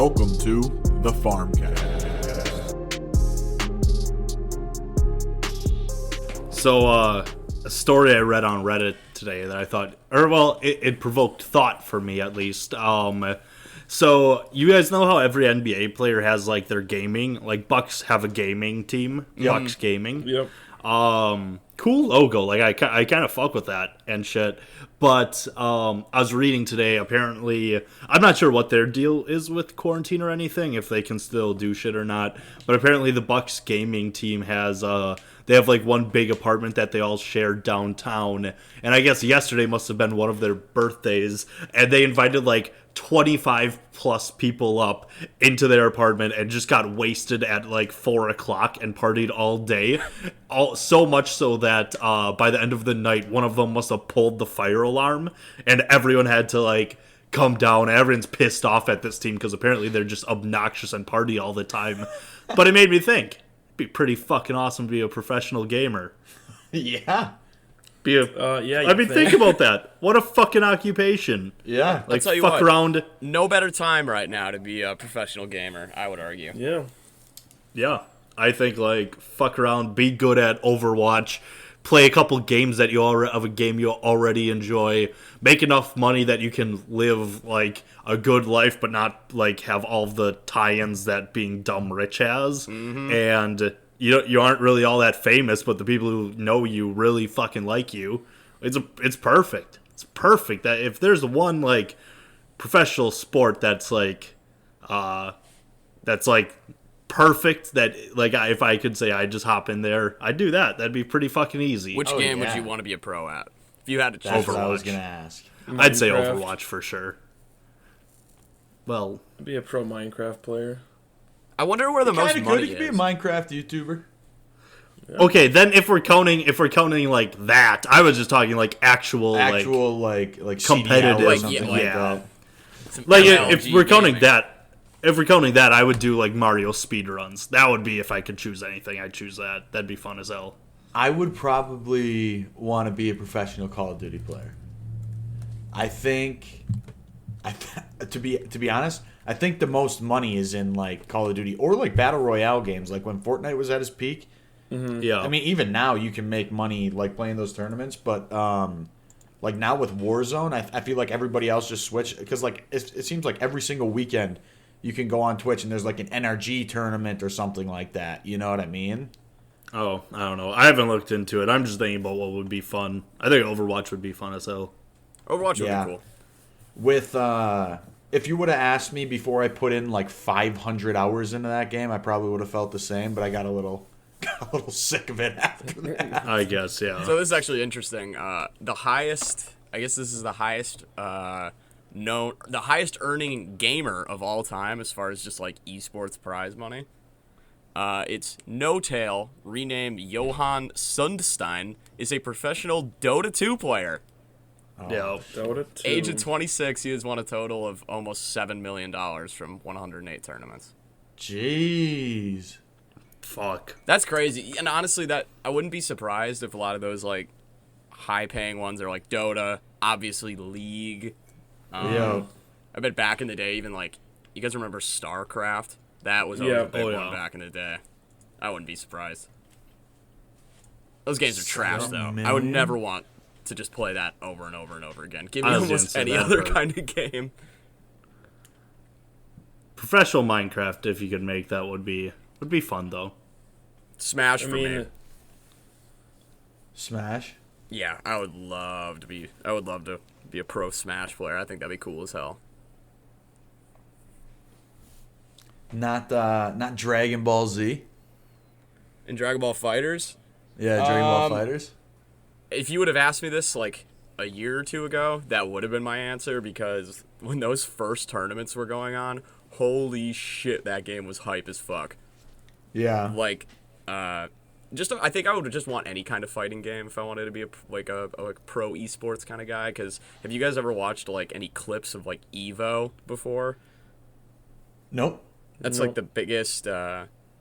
Welcome to the Farmcast. So, a story I read on Reddit today that I thought, it provoked thought for me at least. So you guys know how every NBA player has like their gaming, like Bucks have a gaming team, Bucks Gaming. Yep. Cool logo. Like I kind of fuck with that and shit. But I was reading today. Apparently, I'm not sure what their deal is with quarantine or anything, if they can still do shit or not. But apparently, the Bucks gaming team has they have like one big apartment that they all share downtown. And I guess yesterday must have been one of their birthdays, and they invited like 25 plus people up into their apartment and just got wasted at like 4 o'clock and partied all day. So much so that by the end of the night, one of them must have pulled the fire alarm and everyone had to like come down. Everyone's pissed off at this team because apparently they're just obnoxious and party all the time. But it made me think, it'd be pretty fucking awesome to be a professional gamer. Yeah. Think about that. What a fucking occupation. Yeah. Like, tell you fuck what, around. No better time right now to be a professional gamer, I would argue. Yeah. Yeah. I think, like, fuck around, be good at Overwatch, play a couple games that of a game you already enjoy, make enough money that you can live, like, a good life, but not, like, have all the tie-ins that being dumb rich has. Mm-hmm. And you aren't really all that famous, but the people who know you really fucking like you. It's perfect. It's perfect. That if there's one like professional sport that's like perfect, that like if I could say I just hop in there, I'd do that. That'd be pretty fucking easy. Which game would you want to be a pro at? If you had to choose. That's what I was going to ask. I'd say Overwatch for sure. Well, I'd be a pro Minecraft player. I wonder where the most money is. You could be a Minecraft YouTuber. okay, then if we're counting like that, I was just talking like actual like competitive or like, something yeah. like that. Like MLG if we're counting gaming. that, I would do like Mario speedruns. That would be, if I could choose anything, I'd choose that. That'd be fun as hell. I would probably want to be a professional Call of Duty player. I think, to be honest, I think the most money is in like Call of Duty or like Battle Royale games. Like when Fortnite was at its peak. Mm-hmm. Yeah. I mean, even now you can make money like playing those tournaments, but like now with Warzone, I feel like everybody else just switched because like it seems like every single weekend you can go on Twitch and there's like an NRG tournament or something like that. You know what I mean? Oh, I don't know. I haven't looked into it. I'm just thinking about what would be fun. I think Overwatch would be fun as hell. Overwatch would be cool. With if you would have asked me before I put in like 500 hours into that game, I probably would have felt the same, but I got a little sick of it after that. I guess, yeah. So this is actually interesting. The highest earning gamer of all time as far as just like esports prize money. It's No Tail, renamed Johan Sundstein, is a professional Dota 2 player. Yeah. Dota 2. Age of 26, he has won a total of almost $7 million from 108 tournaments. Jeez. Fuck. That's crazy. And honestly, that I wouldn't be surprised if a lot of those like high-paying ones are like Dota, obviously League. Yeah. I bet back in the day, even like, you guys remember StarCraft? That was always a big one back in the day. I wouldn't be surprised. Those games are trash, though. I would never want to just play that over and over and over again. Give me almost any other kind of game. Professional Minecraft, if you could make that, would be fun though. Smash for me. Smash? Yeah, I would love to be a pro Smash player. I think that'd be cool as hell. Not Dragon Ball Z. In Dragon Ball Fighters? Yeah, Dragon Ball Fighters. If you would have asked me this like a year or two ago, that would have been my answer, because when those first tournaments were going on, holy shit, that game was hype as fuck. Yeah. Like, I think I would just want any kind of fighting game if I wanted to be a pro esports kind of guy. Because have you guys ever watched like any clips of like Evo before? Nope. That's like the biggest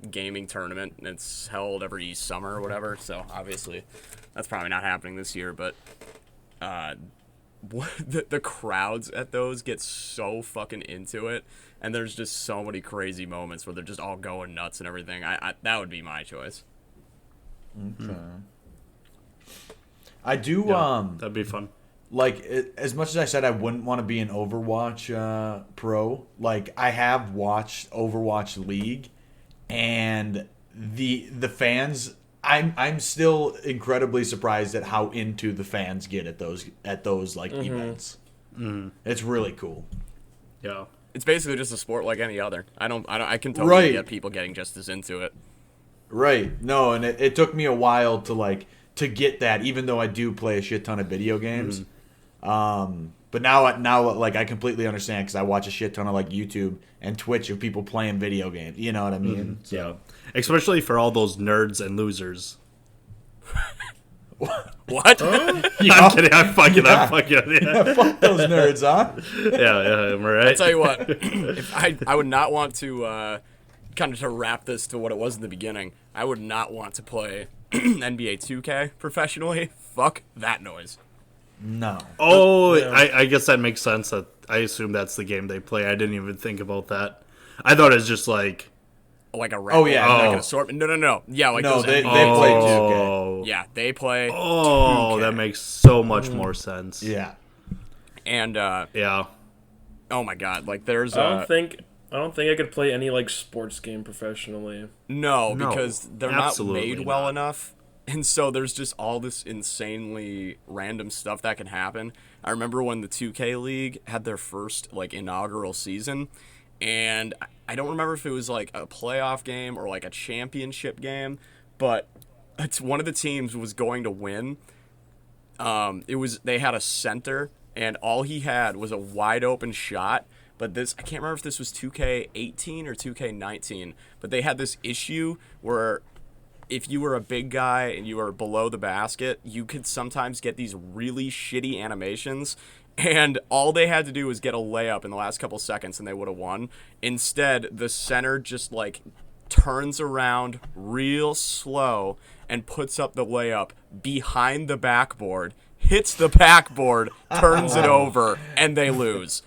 gaming tournament, and it's held every summer or whatever. So obviously, that's probably not happening this year. But the crowds at those get so fucking into it, and there's just so many crazy moments where they're just all going nuts and everything. I that would be my choice. Okay. I do. That'd be fun. Like, as much as I said I wouldn't want to be an Overwatch pro, like, I have watched Overwatch League, and the fans, I'm still incredibly surprised at how into the fans get at those like events. Mm-hmm. It's really cool. Yeah, it's basically just a sport like any other. I can totally get people getting just as into it. Right. No, and it took me a while to get that, even though I do play a shit ton of video games. Mm-hmm. But now like I completely understand, because I watch a shit ton of like YouTube and Twitch of people playing video games. You know what I mean? Mm-hmm. So. Yeah. Especially for all those nerds and losers. What? I'm kidding. I'm fucking. Yeah, fuck those nerds, huh? Yeah. Am I right? I'll tell you what. If I would not want to kind of to wrap this to what it was in the beginning. I would not want to play NBA 2K professionally. Fuck that noise. No. Oh, yeah. I guess that makes sense. That I assume that's the game they play. I didn't even think about that. I thought it was just like a rap, like an assortment. No. Yeah, like no, those they play 2K. Yeah, they play. 2K. That makes so much more sense. Yeah. And yeah. Oh my god, like there's. I don't think I could play any like sports game professionally. No, because they're not made well enough. And so there's just all this insanely random stuff that can happen. I remember when the 2K League had their first like inaugural season, and I don't remember if it was like a playoff game or like a championship game, but it's one of the teams was going to win. They had a center, and all he had was a wide open shot. But I can't remember if this was 2K18 or 2K19, but they had this issue where if you were a big guy and you were below the basket, you could sometimes get these really shitty animations, and all they had to do was get a layup in the last couple seconds and they would have won. Instead, the center just like turns around real slow and puts up the layup behind the backboard, hits the backboard, turns it over, and they lose.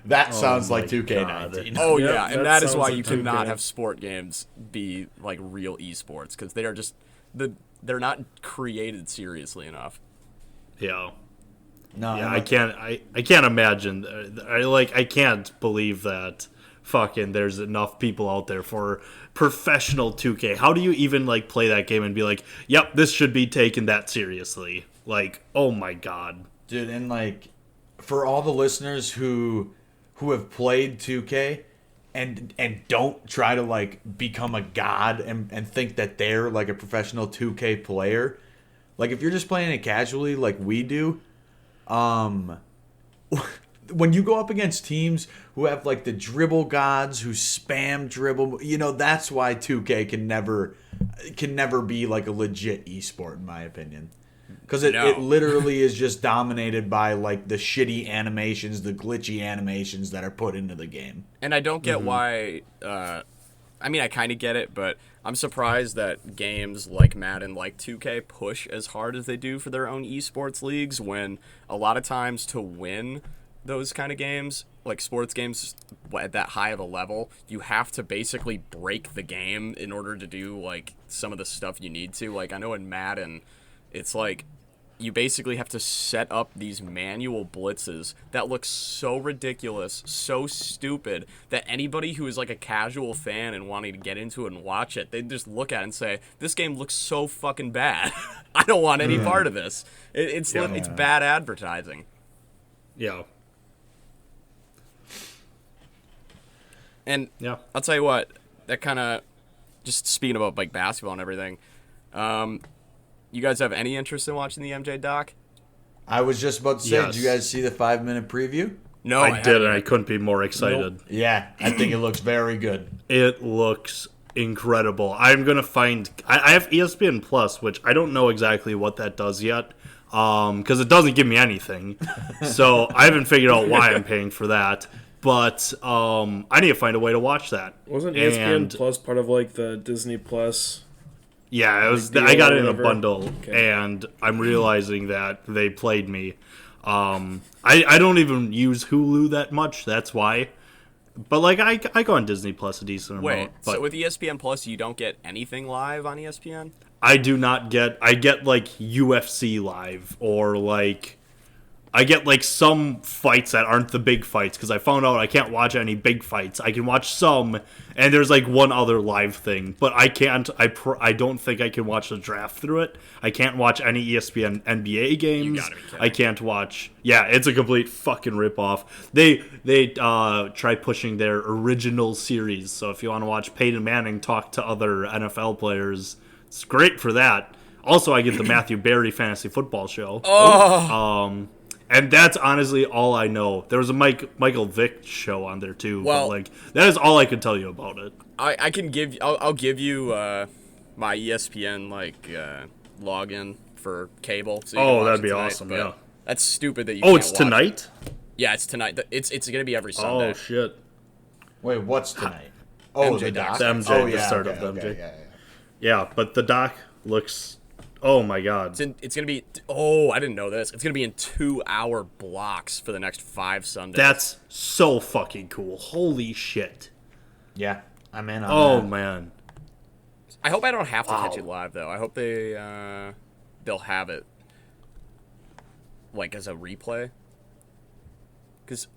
That sounds like 2K19. Oh, yeah, and that is why you cannot have sport games be, like, real esports, because they are just, they're not created seriously enough. Yeah. No, yeah, I can't imagine. I can't believe that fucking there's enough people out there for professional 2K. How do you even, like, play that game and be like, yep, this should be taken that seriously? Like, oh my god. Dude, and, like, for all the listeners who have played 2K and don't try to like become a god and think that they're like a professional 2K player, like if you're just playing it casually like we do, when you go up against teams who have like the dribble gods who spam dribble, that's why 2K can never be like a legit esport in my opinion. Because it literally is just dominated by, like, the shitty animations, the glitchy animations that are put into the game. And I don't get why... I mean, I kind of get it, but I'm surprised that games like Madden, like 2K, push as hard as they do for their own esports leagues, when a lot of times to win those kind of games, like sports games at that high of a level, you have to basically break the game in order to do, like, some of the stuff you need to. Like, I know in Madden, it's like... you basically have to set up these manual blitzes that look so ridiculous, so stupid, that anybody who is like a casual fan and wanting to get into it and watch it, they just look at it and say, this game looks so fucking bad. I don't want any part of this. It's bad advertising. Yeah. And I'll tell you what, that kind of, just speaking about like basketball and everything, you guys have any interest in watching the MJ doc? I was just about to say, Did you guys see the 5-minute preview? No, I did, and I couldn't be more excited. Nope. Yeah, I think it looks very good. It looks incredible. I'm going to find... I have ESPN Plus, which I don't know exactly what that does yet, because it doesn't give me anything. So I haven't figured out why I'm paying for that. But I need to find a way to watch that. Wasn't ESPN Plus part of like the Disney Plus... Yeah, it was. I got it in a bundle, and I'm realizing that they played me. I don't even use Hulu that much. That's why. But like I go on Disney Plus a decent amount. But so with ESPN Plus, you don't get anything live on ESPN? I do not get. I get like UFC live or like. I get like some fights that aren't the big fights because I found out I can't watch any big fights. I can watch some, and there's like one other live thing, but I can't. I don't think I can watch the draft through it. I can't watch any ESPN NBA games. You gotta be kidding. I can't watch. Yeah, it's a complete fucking ripoff. They try pushing their original series. So if you want to watch Peyton Manning talk to other NFL players, it's great for that. Also, I get the Matthew Berry fantasy football show. And that's honestly all I know. There was a Michael Vick show on there too. Well, but like that is all I can tell you about it. I can give. I'll give you my ESPN login for cable. So you can watch that'd be tonight, awesome. but Yeah. That's stupid that you. Oh, can't it's watch tonight? it. Yeah, it's tonight. It's gonna be every Sunday. Oh shit. Wait, what's tonight? Oh, MJ the doc. The MJ, Oh, the yeah, start okay, of the MJ. okay, yeah. Yeah, but the doc looks. Oh my god. It's gonna be. Oh, I didn't know this. It's gonna be in 2-hour blocks for the next 5 Sundays. That's so fucking cool. Holy shit. Yeah, I'm in on Oh that. man. I hope I don't have to catch Wow. it live though. I hope they'll have it like as a replay. Because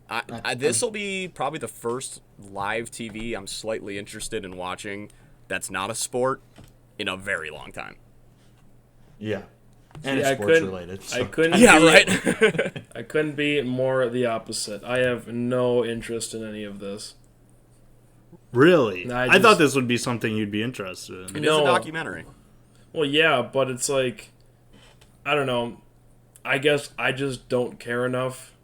this will be probably the first live TV I'm slightly interested in watching that's not a sport in a very long time. Yeah. And Yeah, it's sports related. So. I couldn't. Yeah, be, right. I couldn't be more the opposite. I have no interest in any of this. Really? No, I thought this would be something you'd be interested in. It is a documentary. Well, yeah, but it's like, I don't know. I guess I just don't care enough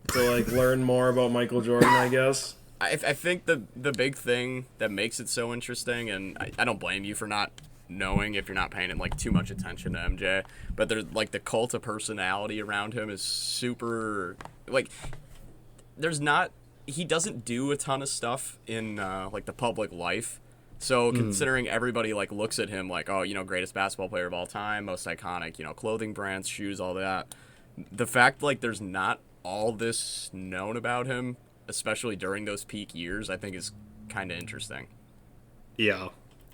to like learn more about Michael Jordan. I guess. I think the big thing that makes it so interesting, and I don't blame you for not knowing if you're not paying like too much attention to MJ, but there's like the cult of personality around him is super like he doesn't do a ton of stuff in like the public life. So considering everybody like looks at him like, oh, greatest basketball player of all time, most iconic, clothing brands, shoes, all that. The fact like there's not all this known about him, especially during those peak years, I think is kind of interesting. Yeah.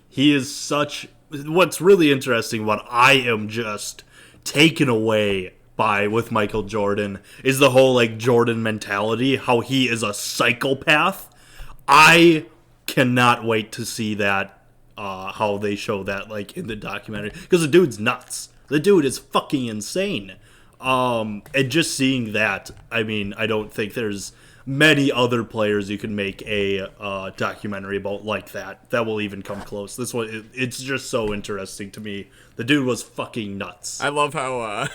He is such... What's really interesting, what I am just taken away by with Michael Jordan, is the whole, like, Jordan mentality, how he is a psychopath. I cannot wait to see that, how they show that, like, in the documentary. Because the dude's nuts. The dude is fucking insane. And just seeing that, I mean, I don't think there's many other players you can make a documentary about like that will even come close. This one, it's just so interesting to me. The dude was fucking nuts. I love how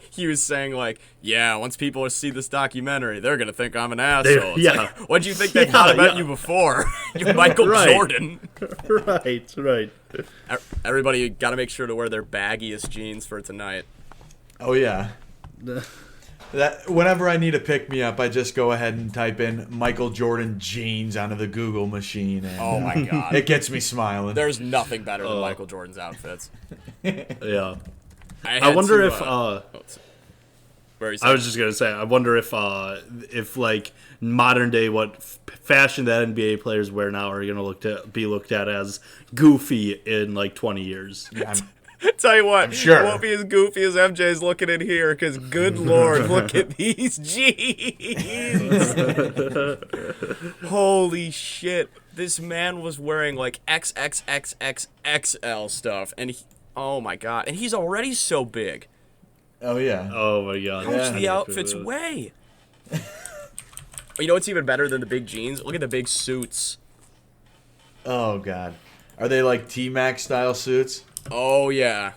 he was saying like, yeah, once people see this documentary, they're gonna think I'm an asshole. Yeah. Like, what do you think they thought about you before? You're Michael Jordan. Right. Everybody got to make sure to wear their baggiest jeans for tonight. Oh yeah. That whenever I need a pick me up, I just go ahead and type in Michael Jordan jeans onto the Google machine, and Oh my god, it gets me smiling. there's nothing better than Michael Jordan's outfits. Yeah. I wonder if where I was just gonna say, I wonder if like modern day what fashion that NBA players wear now are gonna be looked at as goofy in like 20 years. Yeah, Tell you what, sure. it won't be as goofy as MJ's looking in here, because good lord, look at these jeans. Holy shit. This man was wearing like XXXXXL stuff, and oh my god, and he's already so big. Oh yeah. Oh my god. How much do the outfits weigh? You know what's even better than the big jeans? Look at the big suits. Oh god. Are they like T-Max style suits? Oh, yeah.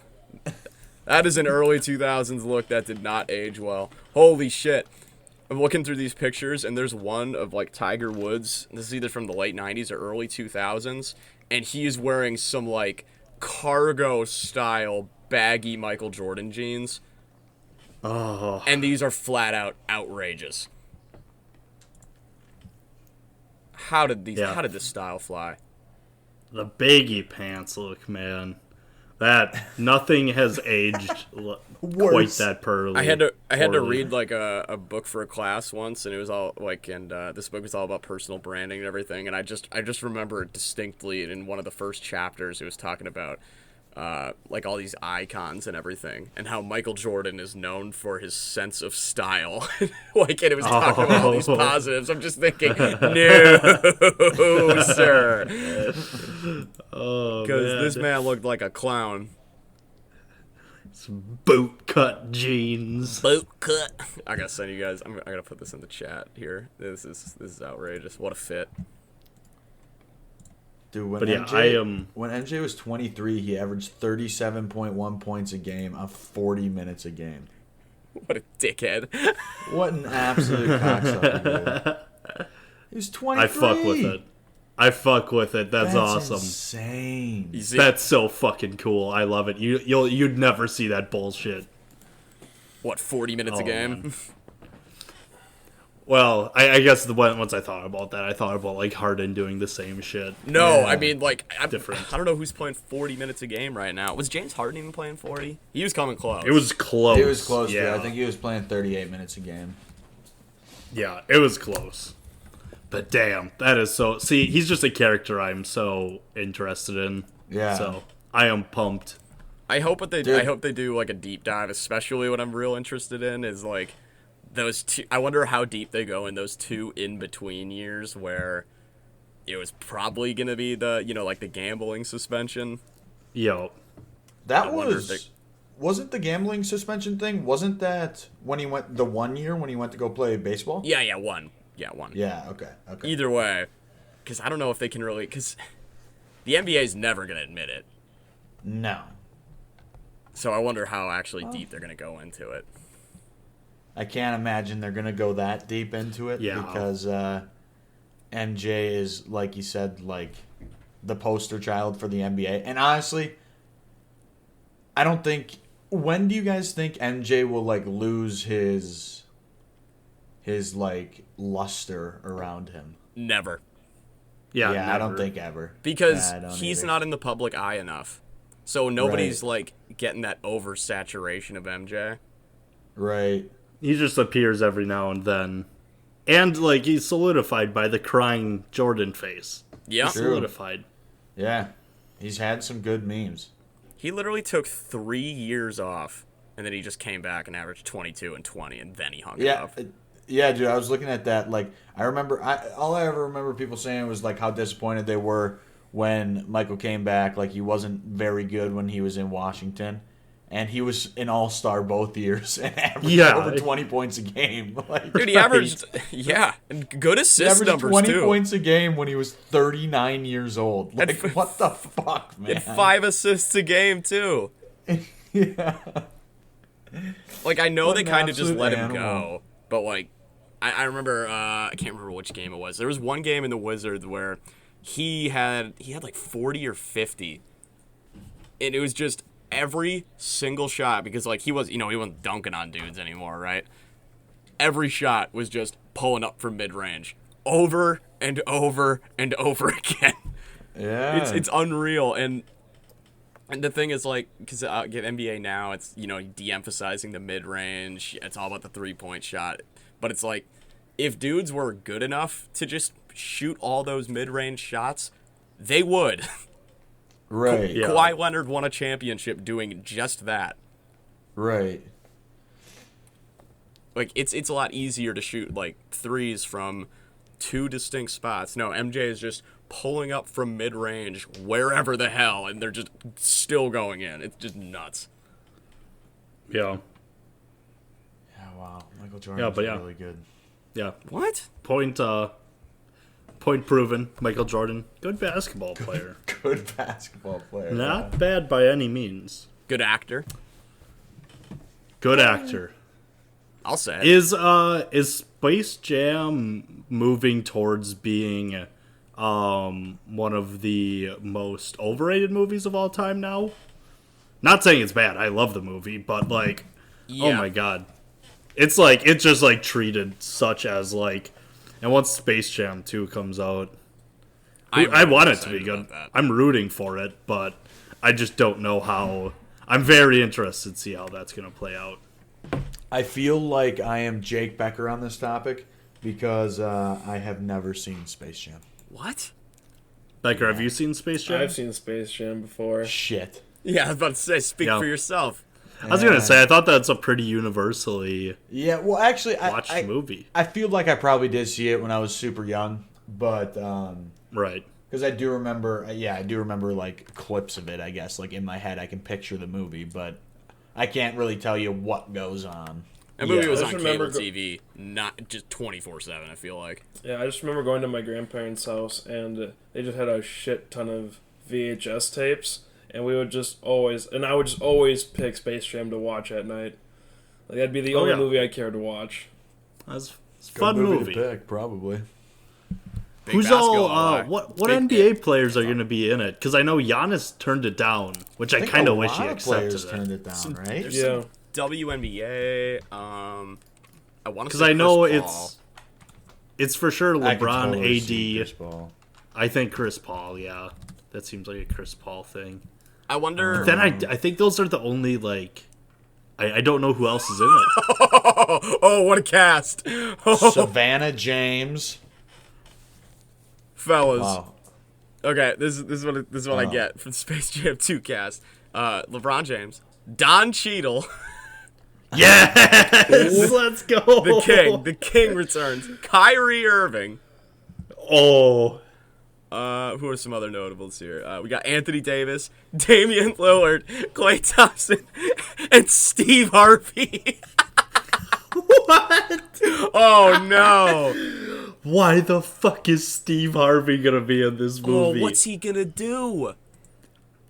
That is an early 2000s look that did not age well. Holy shit. I'm looking through these pictures, and there's one of, like, Tiger Woods. This is either from the late 90s or early 2000s. And he is wearing some, like, cargo-style baggy Michael Jordan jeans. Oh. And these are flat-out outrageous. How did this style fly? The baggy pants look, man. That nothing has aged quite that poorly. I had to read like a book for a class once, and it was all like, and this book was all about personal branding and everything. And I just remember it distinctly in one of the first chapters. It was talking about like all these icons and everything, and how Michael Jordan is known for his sense of style. Like, and it was talking about all these positives. I'm just thinking, no, sir, because this man looked like a clown. Some boot cut jeans. Boot cut. I gotta send you guys. I gotta put this in the chat here. This is outrageous. What a fit. Dude, when MJ was 23, he averaged 37.1 points a game on 40 minutes a game. What a dickhead. What an absolute cocksucker, dude. He was 23. I fuck with it. That's awesome. Insane. That's so fucking cool. I love it. You'd never see that bullshit. What, 40 minutes a game? Man. Well, I guess once I thought about that, I thought about like Harden doing the same shit. No, yeah. I mean, like, different. I don't know who's playing 40 minutes a game right now. Was James Harden even playing 40? He was coming close. It was close. It was close, yeah. I think he was playing 38 minutes a game. Yeah, it was close. But damn, that is so... See, he's just a character I'm so interested in. Yeah. So, I am pumped. I hope they do like a deep dive, especially what I'm real interested in is like those two. I wonder how deep they go in those 2 in-between years where it was probably going to be the, like the gambling suspension. Yo. That wasn't the gambling suspension thing? Wasn't that when he went, the 1 year when he went to go play baseball? Yeah, one. Yeah, one. Yeah, okay. Either way, because I don't know if they can really, because the NBA is never going to admit it. No. So I wonder how actually deep they're going to go into it. I can't imagine they're going to go that deep into it because MJ is, like you said, like the poster child for the NBA. And honestly, I don't think... When do you guys think MJ will, like, lose his like, luster around him? Never. Yeah, never. I don't think ever. Because he's not in the public eye enough. So nobody's, Right. like, getting that oversaturation of MJ. Right. He just appears every now and then. And, like, he's solidified by the crying Jordan face. Yeah. He's solidified. Yeah. He's had some good memes. He literally took 3 years off, and then he just came back and averaged 22 and 20, and then he hung it up. Yeah, dude, I was looking at that. Like, I remember, all I ever remember people saying was, like, how disappointed they were when Michael came back. Like, he wasn't very good when he was in Washington. And he was an all-star both years and averaged over 20 points a game. Like, dude, he averaged, and good assist numbers, 20 too. points a game when he was 39 years old. Like, what the fuck, man? And 5 assists a game, too. Yeah. Like, I know What they an kind of just absolute let him animal. go, but, like, I remember, I can't remember which game it was. There was one game in the Wizards where he had like 40 or 50, and it was just every single shot, because, like, he wasn't dunking on dudes anymore, right? Every shot was just pulling up from mid-range over and over and over again. Yeah. It's unreal, and the thing is, like, because get NBA now, it's, de-emphasizing the mid-range. It's all about the three-point shot. But it's like, if dudes were good enough to just shoot all those mid-range shots, they would. Right. Kawhi Leonard won a championship doing just that. Right. Like, it's a lot easier to shoot, like, threes from 2 distinct spots. No, MJ is just pulling up from mid-range wherever the hell, and they're just still going in. It's just nuts. Yeah. Yeah, wow. Michael Jordan really good. Yeah. What? Point proven. Michael Jordan, good basketball player. Good basketball player. Not bad by any means. Good actor. Good actor. I'll say it. Is Space Jam moving towards being one of the most overrated movies of all time now? Not saying it's bad. I love the movie, but like, oh my god. It's just like treated such as like, and once Space Jam 2 comes out, I want it to be good. I'm rooting for it, but I just don't know how. I'm very interested to see how that's going to play out. I feel like I am Jake Becker on this topic because I have never seen Space Jam. What? Becker, have you seen Space Jam? I've seen Space Jam before. Shit. Yeah, I was about to say, speak for yourself. I was going to say, I thought that's a pretty universally watched movie. I feel like I probably did see it when I was super young, but right. Because I do remember, like clips of it. I guess like in my head, I can picture the movie, but I can't really tell you what goes on. That movie was on cable TV, not just 24/7. I feel like. Yeah, I just remember going to my grandparents' house, and they just had a shit ton of VHS tapes, and I would just always pick Space Jam to watch at night. Like that'd be the only movie I cared to watch. That's a fun movie to pick, probably. Who's all? What NBA players are going to be in it? Because I know Giannis turned it down, which I kind of wish he accepted. Players turned it down, right? Yeah. WNBA. I want to. Because I know it's for sure LeBron, AD. I think Chris Paul. Yeah, that seems like a Chris Paul thing. I wonder. Then I think those are the only like. I don't know who else is in it. Oh, what a cast! Savannah James. Fellas. Wow. Okay, this is what I get from Space Jam 2 cast. LeBron James, Don Cheadle. Yes, let's go. The King returns. Kyrie Irving. Oh. Who are some other notables here? We got Anthony Davis, Damian Lillard, Klay Thompson, and Steve Harvey. What? Oh no. Why the fuck is Steve Harvey gonna be in this movie? Oh, what's he gonna do?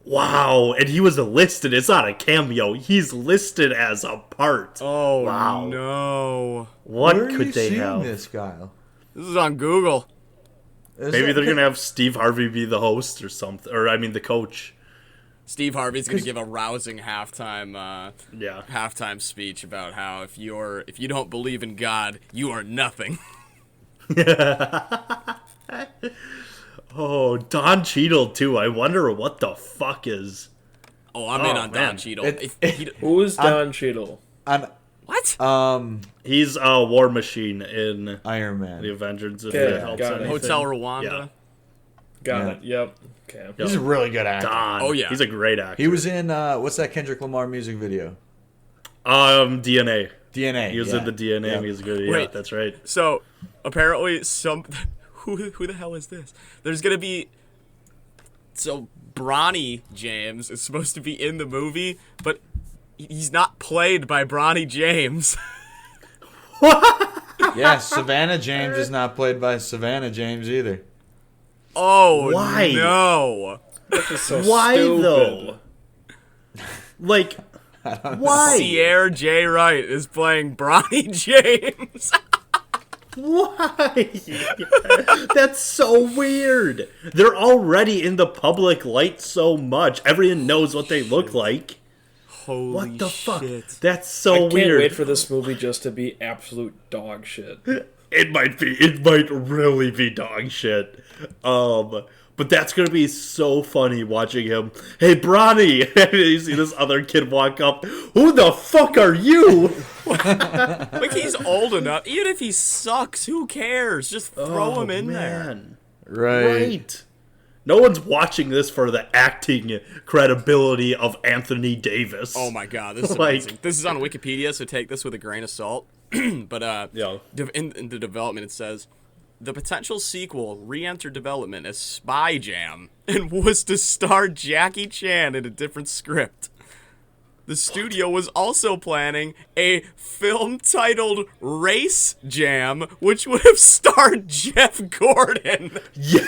Wow, and he was listed. It's not a cameo. He's listed as a part. Oh, wow. No. What Where could are you they seeing have? this, Kyle? This is on Google. Maybe they're gonna have Steve Harvey be the host or something, or I mean the coach. Steve Harvey's gonna give a rousing halftime speech about how if you don't believe in God, you are nothing. Oh, Don Cheadle too. I wonder what the fuck is. Oh, I'm in on Don Cheadle. Who is Don Cheadle? What? He's a War Machine in Iron Man. the Avengers. Hotel Rwanda. Yeah. Got it. Yep. Okay. He's a really good actor. Don. Oh yeah, he's a great actor. He was in what's that Kendrick Lamar music video? DNA. DNA. He was in the DNA music video. Wait. Yeah, that's right. So apparently, who the hell is this? There's gonna be. So Bronny James is supposed to be in the movie, but he's not played by Bronny James. Yeah, Savannah James is not played by Savannah James either. Oh, why? No. That is so why stupid. though? Like, why? Sierra J. Wright is playing Bronny James. Why? That's so weird. They're already in the public light so much. Everyone knows what they look like. Holy what the shit. fuck? That's so I can't weird. wait for this movie just to be absolute dog shit. It might be. It might really be dog shit. But that's gonna be so funny watching him. Hey, Bronny! And you see this other kid walk up. Who the fuck are you? Like, he's old enough. Even if he sucks, who cares? Just throw him in there. Right. No one's watching this for the acting credibility of Anthony Davis. Oh my god, this is amazing. This is on Wikipedia, so take this with a grain of salt. But in the development, it says, the potential sequel re-entered development as Spy Jam and was to star Jackie Chan in a different script. The studio was also planning a film titled Race Jam, which would have starred Jeff Gordon. Yeah.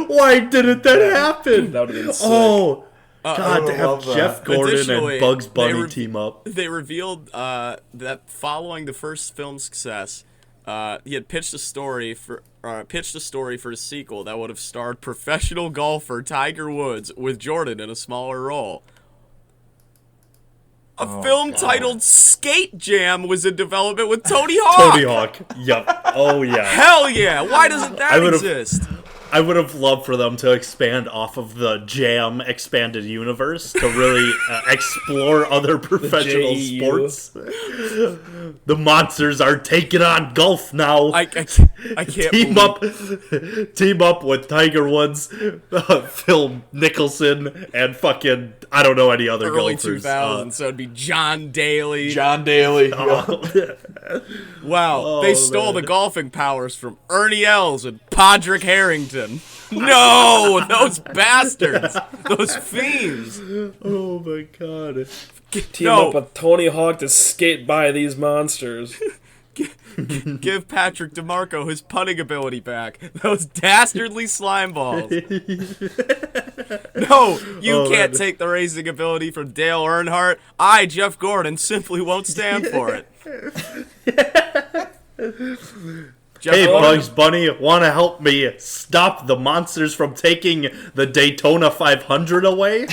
Why didn't that happen? That would have been sick. Oh, God, to have Jeff Gordon and Bugs Bunny team up. They revealed that following the first film's success, he had pitched a story for a sequel that would have starred professional golfer Tiger Woods with Jordan in a smaller role. A film titled Skate Jam was in development with Tony Hawk. Tony Hawk. Yup. Oh, yeah. Hell yeah. Why doesn't that exist? I would have loved for them to expand off of the Jam expanded universe to really explore other professional sports. The monsters are taking on golf now. I can't team up with Tiger Woods, Phil Nicholson, and fucking I don't know any other early golfers. 2000s, so it'd be John Daly. Wow, they stole the golfing powers from Ernie Els and Podrick Harrington. No, those bastards, those fiends. Oh my god. Team up with Tony Hawk to skate by these monsters. Give Patrick DeMarco his putting ability back. Those dastardly slime balls. No, you can't take the racing ability from Dale Earnhardt. I, Jeff Gordon, simply won't stand for it. Hey, Bugs Bunny, want to help me stop the monsters from taking the Daytona 500 away?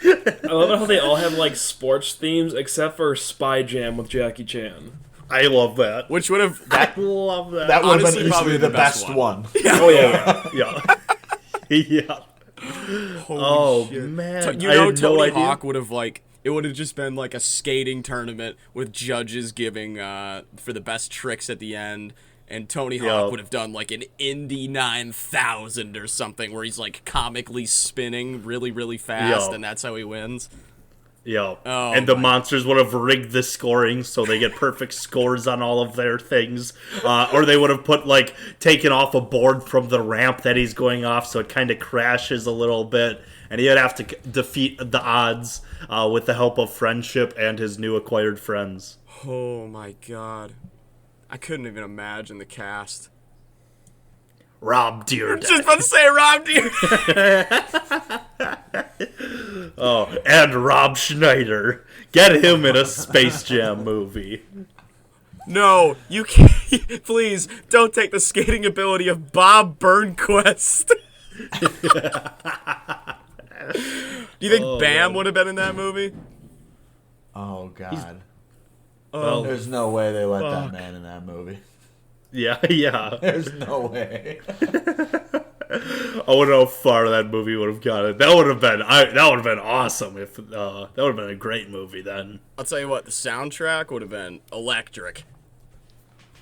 I love how they all have like sports themes except for Spy Jam with Jackie Chan. I love that. Which would have... I love that. That would have been probably easily the best one. Yeah. Oh, yeah. Yeah. Holy shit. Man. You know, Tony Hawk would have, like... It would have just been like a skating tournament with judges giving for the best tricks at the end. And Tony Hawk would have done like an Indy 9000 or something where he's like comically spinning really, really fast, and that's how he wins. Yeah. Oh, and the monsters would have rigged the scoring so they get perfect scores on all of their things. Or they would have put, like, taken off a board from the ramp that he's going off so it kind of crashes a little bit. And he'd have to defeat the odds with the help of friendship and his new acquired friends. Oh, my God. I couldn't even imagine the cast. Rob Deerdeck. Just about to say Rob Deerdeck. Oh, and Rob Schneider. Get him in a Space Jam movie. No, you can't. Please, don't take the skating ability of Bob Burnquist. Do you think Bam would have been in that movie? Oh, God. Well, there's no way they let that man in that movie. Yeah. There's no way. I wonder how far that movie would have gotten. That would have been awesome if that would have been a great movie then. I'll tell you what, the soundtrack would have been electric.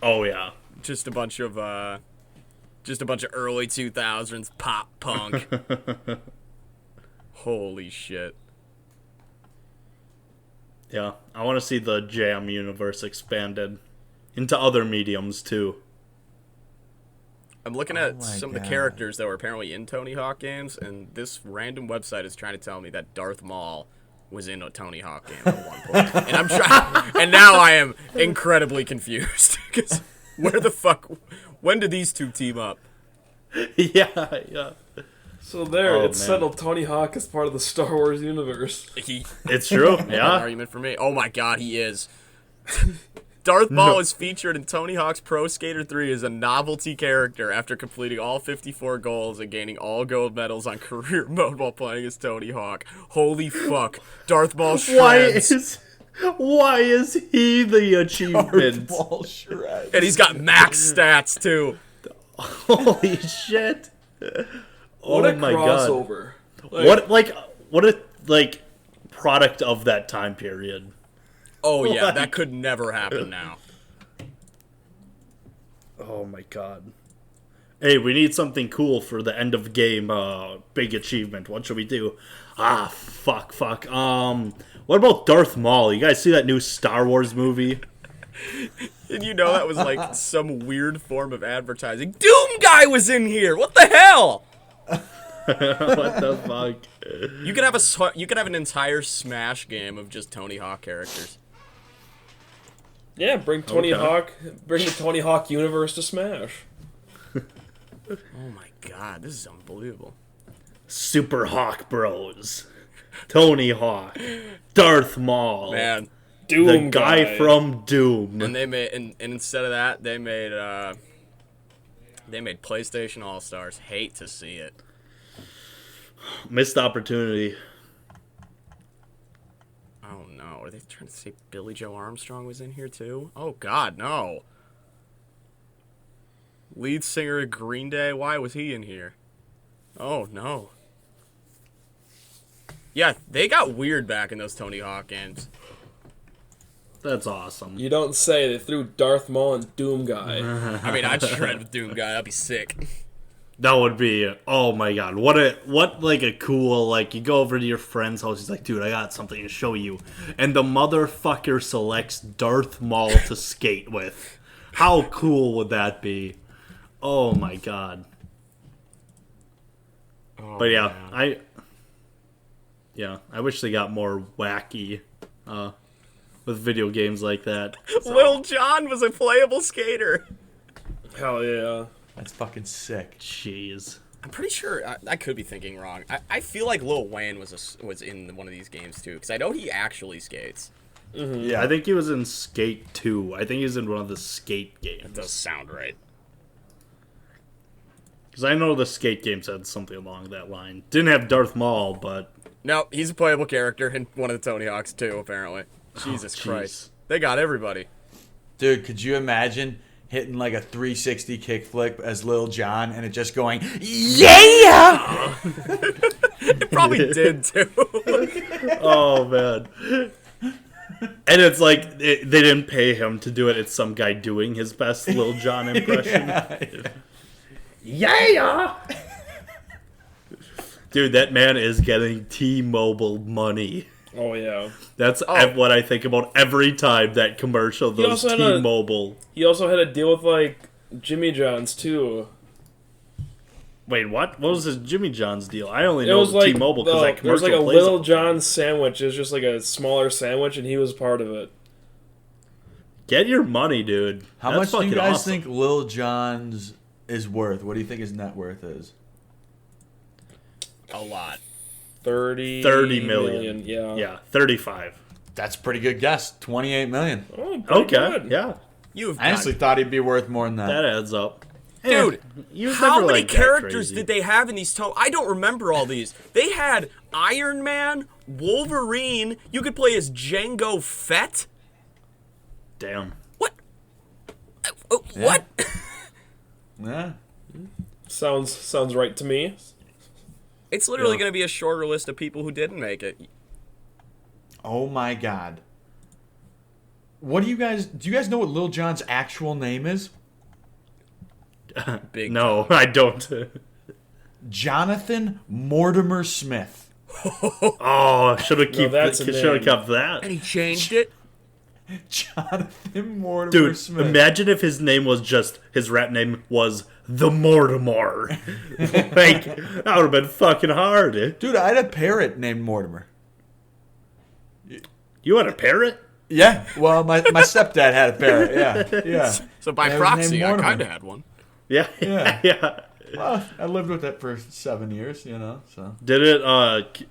Oh yeah, just a bunch of early 2000s pop punk. Holy shit. Yeah, I want to see the Jam universe expanded into other mediums too. I'm looking at some of the characters that were apparently in Tony Hawk games, and this random website is trying to tell me that Darth Maul was in a Tony Hawk game at one point. And I'm trying, and now I am incredibly confused because when did these two team up? Yeah. So it's settled. Tony Hawk is part of the Star Wars universe. It's true. Yeah. Argument for me. Oh my God, he is. Darth Maul is featured in Tony Hawk's Pro Skater 3 as a novelty character after completing all 54 goals and gaining all gold medals on career mode while playing as Tony Hawk. Holy fuck. Darth Maul shreds. Why is he the achievement? Darth Maul shreds. And he's got max stats too. Holy shit. What a crossover. God. What a product of that time period. Oh, yeah, that could never happen now. Oh, my God. Hey, we need something cool for the end of game big achievement. What should we do? Fuck. What about Darth Maul? You guys see that new Star Wars movie? And you know that was like some weird form of advertising. Doom Guy was in here! What the hell? What the fuck? You could have an entire Smash game of just Tony Hawk characters. Yeah, bring the Tony Hawk universe to Smash. Oh my God, this is unbelievable. Super Hawk Bros. Tony Hawk. Darth Maul. Man. Doom the guy from Doom. And they made and instead of that, they made PlayStation All-Stars. Hate to see it. Missed opportunity. Oh no, are they trying to say Billy Joe Armstrong was in here too? Oh God, no. Lead singer of Green Day. Why was he in here? Oh, no. Yeah, they got weird back in those Tony Hawk games. That's awesome. You don't say. They threw Darth Maul and Doom Guy. I mean, I'd shred with Doom Guy. That'd be sick. That would be, oh my god, what a cool, like, you go over to your friend's house, he's like, dude, I got something to show you, and the motherfucker selects Darth Maul to skate with. How cool would that be? Oh my god. Oh, but yeah, man. I wish they got more wacky, with video games like that. So. Lil Jon was a playable skater. Hell yeah. That's fucking sick. Jeez. I'm pretty sure I could be thinking wrong. I feel like Lil Wayne was in one of these games too, because I know he actually skates. Mm-hmm. Yeah, I think he was in Skate 2. I think he was in one of the Skate games. That does sound right. Because I know the Skate games had something along that line. Didn't have Darth Maul, but No, he's a playable character in one of the Tony Hawks too. Apparently, Jesus Christ, they got everybody. Dude, could you imagine hitting like a 360 kickflip as Lil Jon and it just going, yeah! It probably did too. Oh man. And it's like they didn't pay him to do it. It's some guy doing his best Lil Jon impression. Yeah! Dude, that man is getting T-Mobile money. Oh, yeah. That's what I think about every time that commercial goes T-Mobile. He also had to deal with, like, Jimmy John's, too. Wait, what? What was his Jimmy John's deal? I only know T-Mobile because that commercial There was, like, a plays Little John's sandwich. It was just, like, a smaller sandwich, and he was part of it. Get your money, dude. How much do you guys think Lil Jon's is worth? What do you think his net worth is? A lot. 30 million. Yeah, 35. That's a pretty good guess. 28 million. Oh, okay, good. yeah. I honestly thought he'd be worth more than that. That adds up. Dude, how many like characters did they have in these I don't remember all these. They had Iron Man, Wolverine. You could play as Jango Fett. Damn. What? What? Yeah. Sounds right to me. It's literally going to be a shorter list of people who didn't make it. Oh my god. Do you guys know what Lil Jon's actual name is? Big no, I don't. Jonathan Mortimer Smith. Oh, should have kept that. And he changed it? Jonathan Mortimer Smith. Dude, imagine if his name was just, his rap name was The Mortimer. Like, that would have been fucking hard. Dude, I had a parrot named Mortimer. You had a parrot? Yeah, well, my stepdad had a parrot, yeah. So by proxy, I kind of had one. Yeah. Well, I lived with it for 7 years, so. Did it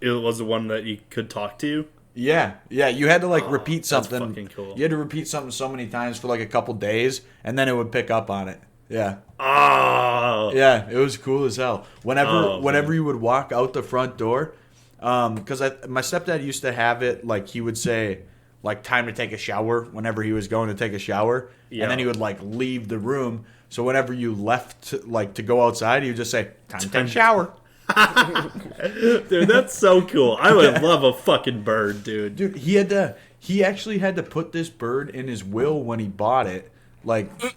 was the one that you could talk to you? Yeah, you had to, repeat something. That's fucking cool. You had to repeat something so many times for, a couple days, and then it would pick up on it. Yeah. Oh. Yeah, it was cool as hell. Whenever you would walk out the front door, because my stepdad used to have it, he would say, time to take a shower whenever he was going to take a shower. Yeah. And then he would, leave the room. So whenever you left, to go outside, he would just say, time to take a shower. Dude, that's so cool. I would love a fucking bird, dude. Dude, he actually had to put this bird in his will when he bought it,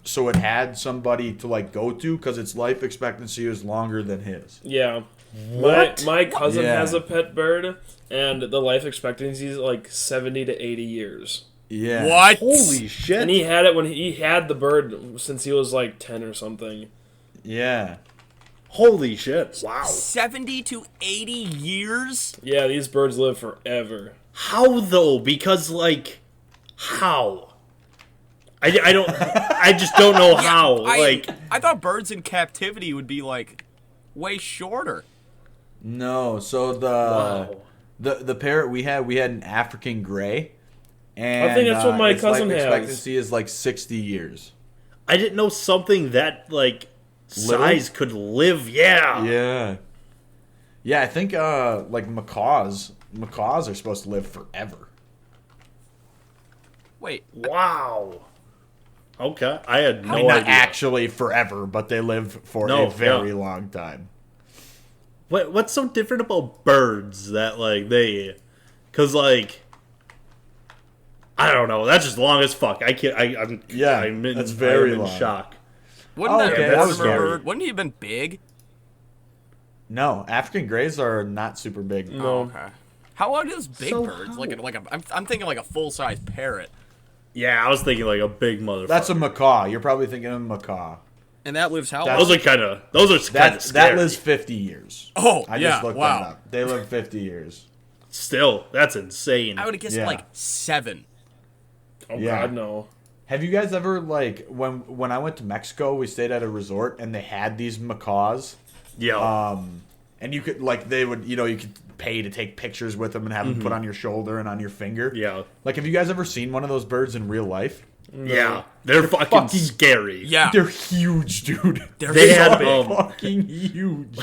so it had somebody to go to, because its life expectancy is longer than his. Yeah. What? My cousin has a pet bird, and the life expectancy is 70 to 80 years. Yeah. What? Holy shit. And he had it when he had the bird since he was 10 or something. Yeah. Holy shit. Wow. 70 to 80 years? Yeah, these birds live forever. How though? Because how? I don't. I just don't know how. I thought birds in captivity would be way shorter. No, so the parrot we had an African gray, and I think that's what my its cousin life has. expectancy is 60 years. I didn't know something that size could live. Yeah. Yeah. I think macaws are supposed to live forever. Wait. Wow. Okay, I had no I mean, not idea. actually forever, but they live for a very long time. What's so different about birds that like they? Because like, I don't know. That's just long as fuck. I can't. That's very I'm in long. shock. Wouldn't that that was Mortimer scary. bird? Wouldn't he have been big? No, African greys are not super big. No. Oh, okay. How are those big So birds? how? I'm thinking like a full size parrot. Yeah, I was thinking like a big motherfucker. That's a macaw. You're probably thinking of a macaw. And that lives how That's- long? Those are kind of That scary. lives 50 years. Oh, I yeah, just looked wow. that up. They live 50 years. Still, that's insane. I would have guessed Yeah. like 7. Oh Yeah. God, no. Have you guys ever like when I went to Mexico, we stayed at a resort and they had these macaws. Yeah. And you could like they would you could pay to take pictures with them and have them put on your shoulder and on your finger. Yeah. Like, have you guys ever seen one of those birds in real life? Yeah. They're fucking scary. Yeah. They're huge, dude. They had Fucking huge.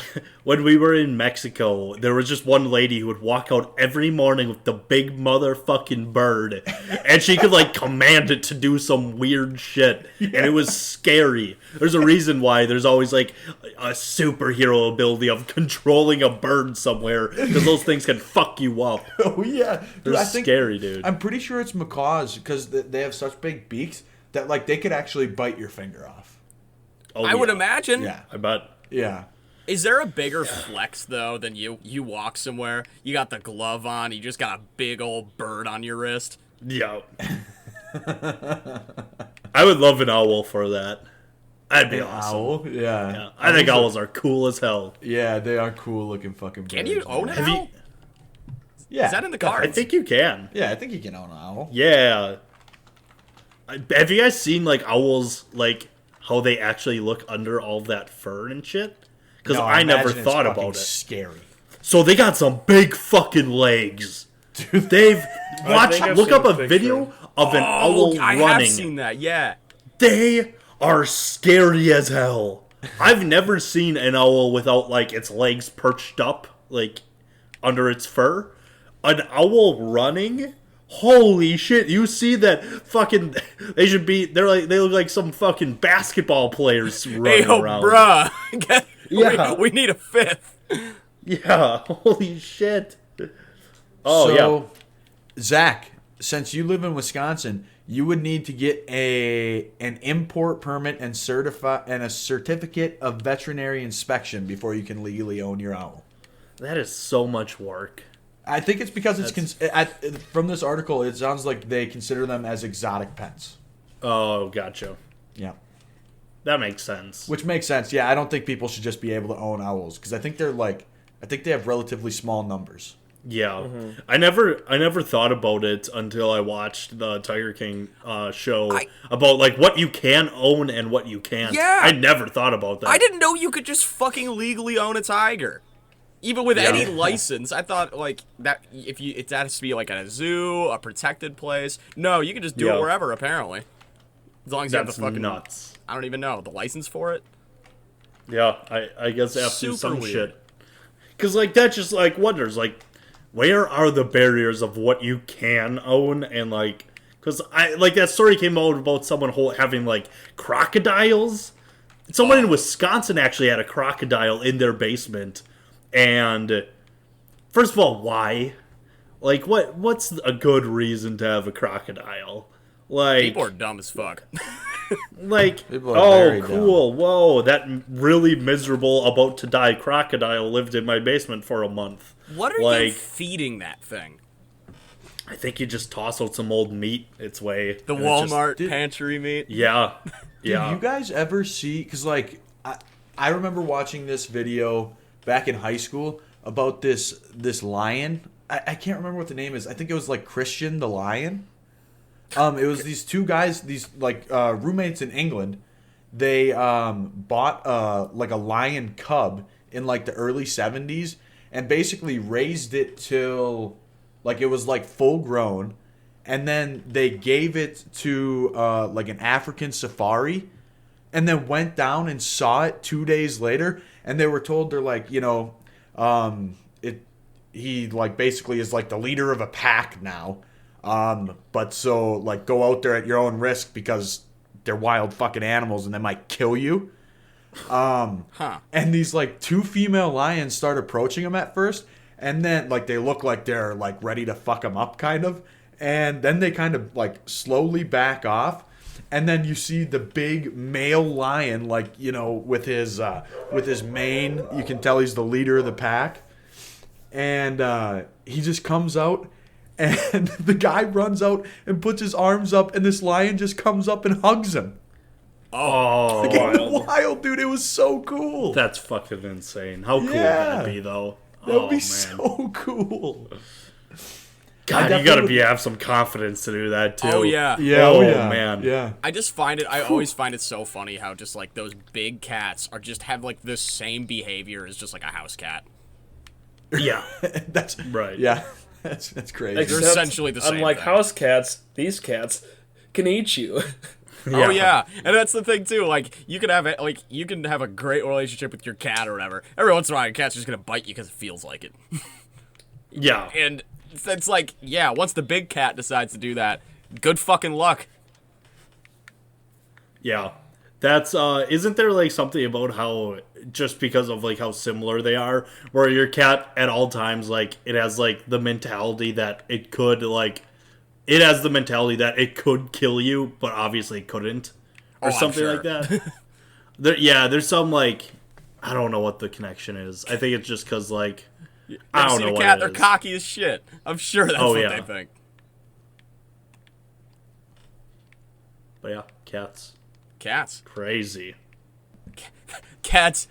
when we were in Mexico, there was just one lady who would walk out every morning with the big motherfucking bird, and she could like command it to do some weird shit, and it was scary. There's a reason why there's always like a superhero ability of controlling a bird somewhere, because those things can fuck you up. Oh yeah, dude, They're scary, dude. I'm pretty sure it's macaws because they have such big beaks that like they could actually bite your finger off. Oh, I would imagine. Yeah, I bet. yeah. Is there a bigger flex though than you walk somewhere, you got the glove on, you just got a big old bird on your wrist? Yeah. I would love an owl for that. That'd be awesome. Owl, yeah. I think owls are cool as hell. Yeah, they are cool looking fucking birds. Can you own an man. owl? Yeah. Is that in the I cards? think you can. Yeah, I think you can own an owl. Yeah. Have you guys seen like owls, like how they actually look under all that fur and shit? Because No, I never imagine it's thought fucking about it. Scary. So they got some big fucking legs. Dude, They've I've look seen up a a picture. video of an owl I running. have seen that, yeah. They are scary as hell. I've never seen an owl without like its legs perched up, like under its fur. An owl running? Holy shit! You see that fucking? They look like some fucking basketball players running Hey, yo, around. bruh. Yeah. we need a 5th. Yeah, holy shit. Oh so, Zach, since you live in Wisconsin, you would need to get an import permit and a certificate of veterinary inspection before you can legally own your owl. yeah. That is so much work. I think it's because from this article, it sounds like they consider them as exotic pets. Oh, gotcha. Yeah. That makes sense. Which makes sense. Yeah, I don't think people should just be able to own owls because I think they have relatively small numbers. Yeah, I never thought about it until I watched the Tiger King show about like what you can own and what you can't. Yeah. I never thought about that. I didn't know you could just fucking legally own a tiger. Even with any license, I thought like that it has to be like at a zoo, a protected place. No, you can just do it wherever apparently. As long as you have the That's fucking nuts. I don't even know the license for it. Yeah, I guess after Super some weird. shit. Because like that just like wonders like where are the barriers of what you can own and like because I like that story came out about someone having like crocodiles. Someone in Wisconsin actually had a crocodile in their basement. And first of all, why? Like, what's a good reason to have a crocodile? Like, People are dumb as fuck. like, People are very cool, whoa, that really miserable, about to die crocodile lived in my basement for a month. What are you Like, feeding that thing? I think you just toss out some old meat its way. The and it's just- Walmart pantry meat? yeah, yeah. Did you guys ever see? Because like I remember watching this video back in high school about this lion. I can't remember what the name is. I think it was like Christian the lion. It was these two guys, these like roommates in England. They bought like a lion cub in like the early 70s and basically raised it till like it was like full grown, and then they gave it to like an African safari, and then went down and saw it 2 days later, and they were told they're like he like basically is like the leader of a pack now. But so like go out there at your own risk because they're wild fucking animals and they might kill you. And these like 2 female lions start approaching him at first, and then like they look like they're like ready to fuck him up kind of, and then they kind of like slowly back off, and then you see the big male lion, like, you know, with his mane, you can tell he's the leader of the pack, and he just comes out. And the guy runs out and puts his arms up, and this lion just comes up and hugs him. Oh, wild, dude! It was so cool. That's fucking insane. How cool would that be, though? That would be so cool. God, you gotta have some confidence to do that too. Oh yeah, man, yeah. I just find it. I always find it so funny how just like those big cats are just have like the same behavior as just like a house cat. Yeah, that's right. Yeah. That's crazy. Except, they're essentially the same. Unlike thing. house cats, these cats can eat you. Oh yeah, and that's the thing too. Like you can have a great relationship with your cat or whatever. Every once in a while, your cat's just gonna bite you because it feels like it. Yeah, and it's like, yeah, once the big cat decides to do that, good fucking luck. Yeah, that's isn't there like something about how just because of like how similar they are, where your cat at all times like it has like the mentality that it could kill you, but obviously couldn't, or something like that. There's some like I don't know what the connection is. I think it's just because like I don't know what cat, it they're is. cocky as shit. I'm sure that's what they think. But yeah, cats. Crazy. Cats.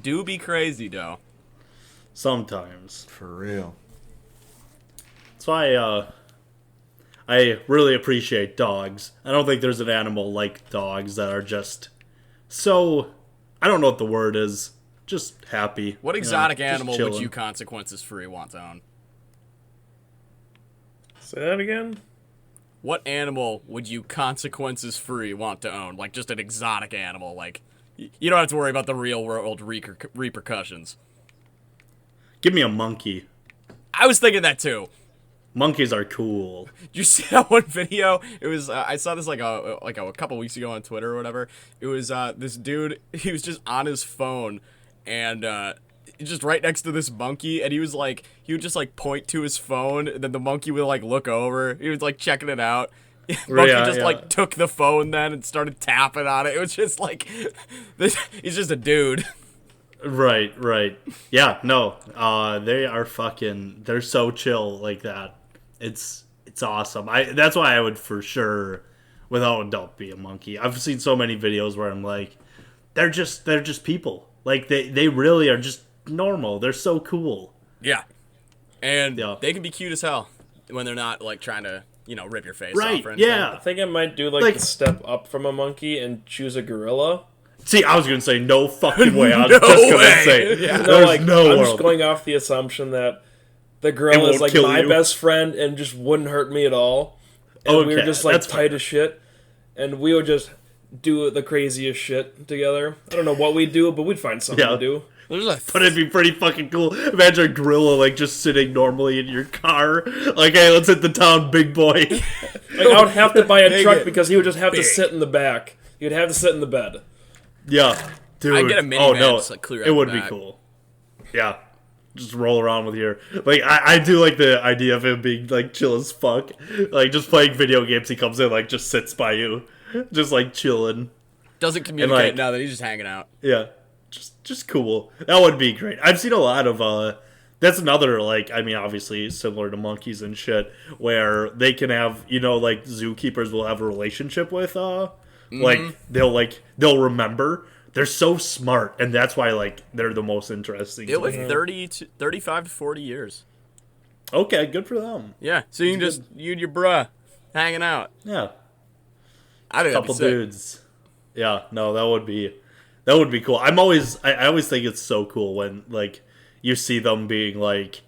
Do be crazy, though. Sometimes. For real. That's why I really appreciate dogs. I don't think there's an animal like dogs that are just so, I don't know what the word is, just happy. What exotic just animal chilling. would you consequences free want to own? Say that again? What animal would you consequences free want to own? Like just an exotic animal. Like you don't have to worry about the real world repercussions. Give me a monkey. I was thinking that too. Monkeys are cool. Did you see that one video? It was I saw this like a couple weeks ago on Twitter or whatever. It was this dude. He was just on his phone and just right next to this monkey, and he would just like point to his phone, and then the monkey would like look over. He was like checking it out. Monkey like took the phone then and started tapping on it. It was just like he's just a dude. Right. Yeah, no. They're so chill like that. It's awesome. That's why I would for sure, without a doubt, be a monkey. I've seen so many videos where I'm like, they're just people. Like they really are just normal. They're so cool. Yeah. And they can be cute as hell when they're not like trying to, rip your face off or anything. Yeah. I think I might do like the step up from a monkey and choose a gorilla. See, I was gonna say no fucking way. I was just gonna say I'm just going off the assumption that the gorilla is like my best friend and just wouldn't hurt me at all. And we were just like tight as shit, and we would just do the craziest shit together. I don't know what we'd do, but we'd find something to do. But it'd be pretty fucking cool. Imagine a gorilla like just sitting normally in your car. Like, hey, let's hit the town, big boy. Like, I would have to buy a truck because he would just have to sit in the back. He'd have to sit in the bed. Yeah, dude. I'd get a minivan just like clear out it would the be back. Cool. Yeah, just roll around with your like. I do like the idea of him being like chill as fuck, like just playing video games. He comes in like just sits by you, just like chilling. Doesn't communicate now that he's just hanging out. Yeah, just cool. That would be great. I've seen a lot of that's another like I mean obviously similar to monkeys and shit where they can have like zookeepers will have a relationship with like they'll remember. They're so smart, and that's why like they're the most interesting. They live 35 to 40 years. Okay, good for them. Yeah, so you can just you and your bruh hanging out. Yeah, I think couple dudes. Yeah, no, that would be cool. I always think it's so cool when like you see them being like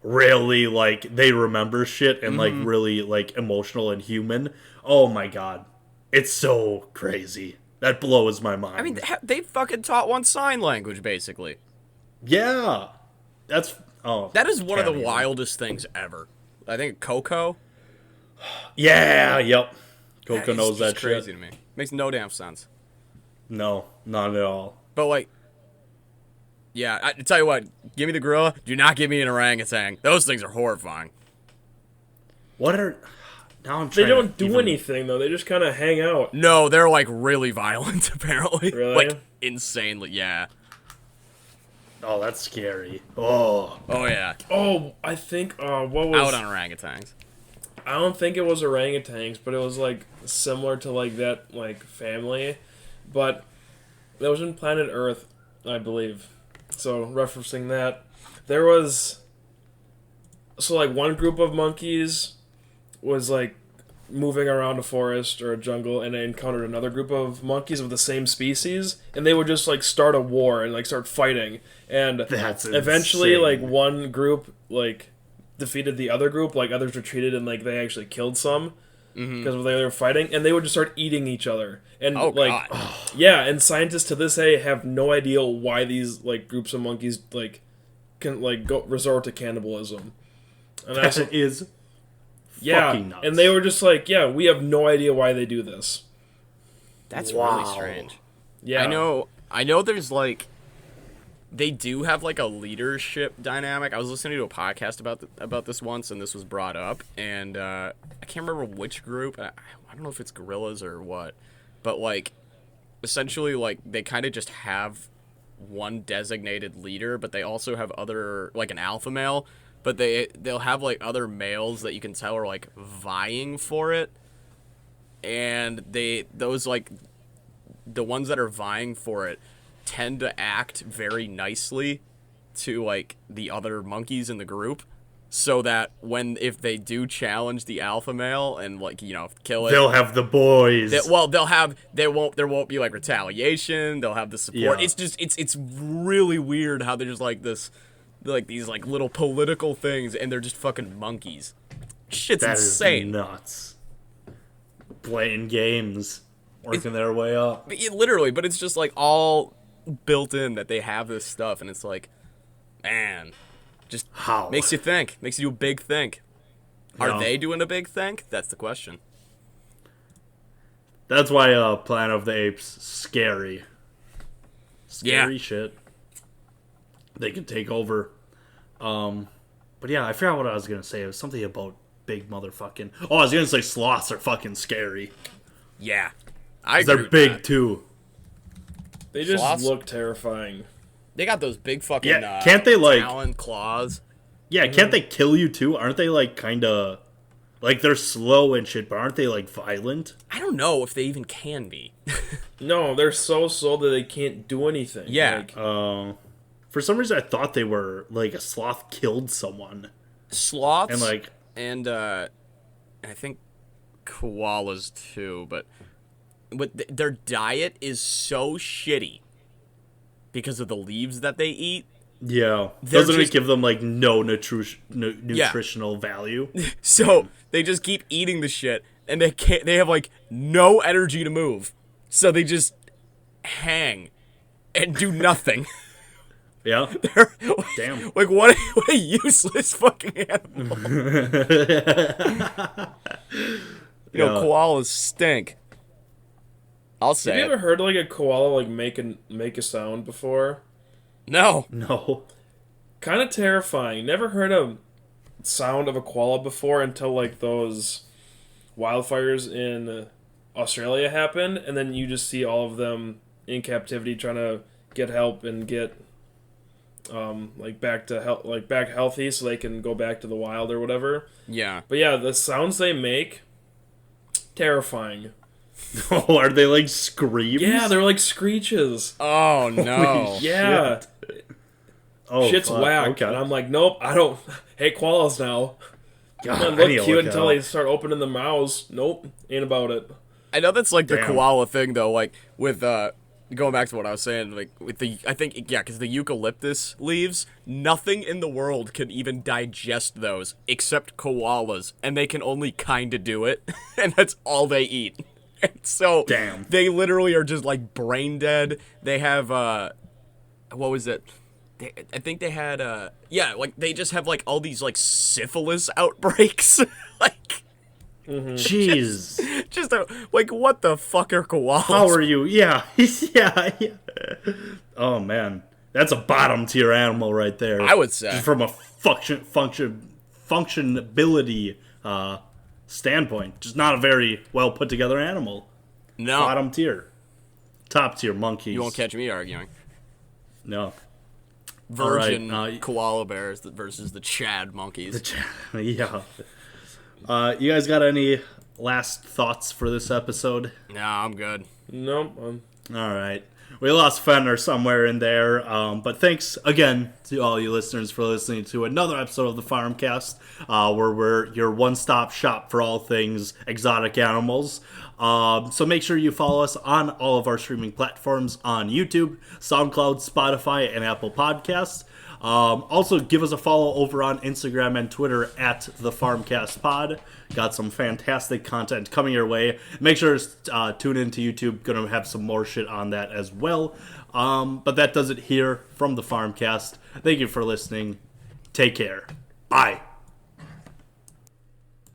really like they remember shit and like really like emotional and human. Oh my god. It's so crazy. That blows my mind. I mean, they fucking taught one sign language, basically. Yeah. That is one of the wildest things ever. I think Coco. Yeah, yep. Coco knows that crazy shit. to me. Makes no damn sense. No, not at all. But like, yeah, I tell you what, give me the gorilla. Do not give me an orangutan. Those things are horrifying. What are? Now I'm They trying. don't do anything though. They just kind of hang out. No, they're like really violent apparently. Really? Like insanely, yeah. Oh, that's scary. Oh. Oh yeah. Oh, I think what was? Out on orangutans. I don't think it was orangutans, but it was like similar to like that like family, but that was in Planet Earth, I believe. So referencing that, there was like one group of monkeys was like moving around a forest or a jungle, and they encountered another group of monkeys of the same species, and they would just like start a war and like start fighting, and That's eventually insane. like one group like defeated the other group, like others retreated and like they actually killed some because they were fighting, and they would just start eating each other, and like God. yeah, and scientists to this day have no idea why these like groups of monkeys like can like go resort to cannibalism, and that's That is yeah, fucking nuts. and they were just like, yeah, we have no idea why they do this. That's Wow. really strange. Yeah, I know there's like they do have like a leadership dynamic. I was listening to a podcast about this once, and this was brought up, and I can't remember which group. I don't know if it's gorillas or what, but like essentially like they kind of just have one designated leader, but they also have other like an alpha male, but they'll have like other males that you can tell are like vying for it, and those like the ones that are vying for it tend to act very nicely to like the other monkeys in the group, so that if they do challenge the alpha male and like kill it, They'll have the boys. there won't be like retaliation. They'll have the support. Yeah. It's just it's really weird how there's like this like these like little political things, and they're just fucking monkeys. Shit's That insane. is nuts. Playing games, working their way up. Literally, but it's just like all built in that they have this stuff, and it's like, man, just How? makes you think, makes you do a big think. Are Yeah. they doing a big think? That's the question. That's why Planet of the Apes scary. Scary Yeah. shit. They could take over. But yeah, I forgot what I was gonna say. It was something about big motherfucking. Oh, I was gonna say sloths are fucking scary. Yeah, I 'Cause agree they're with big that. too. they just Sloths? look terrifying. They got those big fucking Yeah, can't they, like- talon claws? Yeah, can't they kill you too? Aren't they like kind of like they're slow and shit? But aren't they like violent? I don't know if they even can be. No, they're so slow that they can't do anything. Yeah. Like, For some reason, I thought they were like a sloth killed someone Sloths and like and I think koalas too, but their diet is so shitty because of the leaves that they eat. yeah, They're doesn't it just- give them like no nutritional value? So they just keep eating the shit, and they have like no energy to move, so they just hang and do nothing. Yeah, They're damn. like what a useless fucking animal. Koalas stink. I'll say have you it. ever heard like a koala like make a sound before? No. No. Kind of terrifying. Never heard a sound of a koala before until like those wildfires in Australia happened, and then you just see all of them in captivity trying to get help and get like back healthy so they can go back to the wild or whatever. Yeah. But yeah, the sounds they make, terrifying. Oh, are they like screams? Yeah, they're like screeches. Oh no. Yeah, Oh, shit's fuck. whack. Okay. And I'm like, nope, I don't hate koalas now. God, They I look need to cute look until it they up. start opening the mouths. Nope, ain't about it. I know that's like the Damn. koala thing though, like with going back to what I was saying, like with because the eucalyptus leaves, nothing in the world can even digest those except koalas, and they can only kind of do it, and that's all they eat. And so Damn. they literally are just like brain dead. They have what was it? I think they had like they just have like all these like syphilis outbreaks, like Jeez. like, what the fuck are koalas? How are you? Yeah. Yeah. Oh, man. That's a bottom tier animal right there. I would say. Just from a functionability standpoint. Just not a very well put together animal. No. Bottom tier. Top tier monkeys. You won't catch me arguing. No. Virgin koala bears versus the Chad monkeys. Yeah. You guys got any last thoughts for this episode? No, I'm good. Nope. All right. We lost Fenner somewhere in there, but thanks again to all you listeners for listening to another episode of the Farmcast, where we're your one-stop shop for all things exotic animals. So make sure you follow us on all of our streaming platforms on YouTube, SoundCloud, Spotify, and Apple Podcasts. Also, give us a follow over on Instagram and Twitter at the FarmcastPod. Got some fantastic content coming your way. Make sure to tune into YouTube. Gonna have some more shit on that as well. But that does it here from the Farmcast. Thank you for listening. Take care. Bye.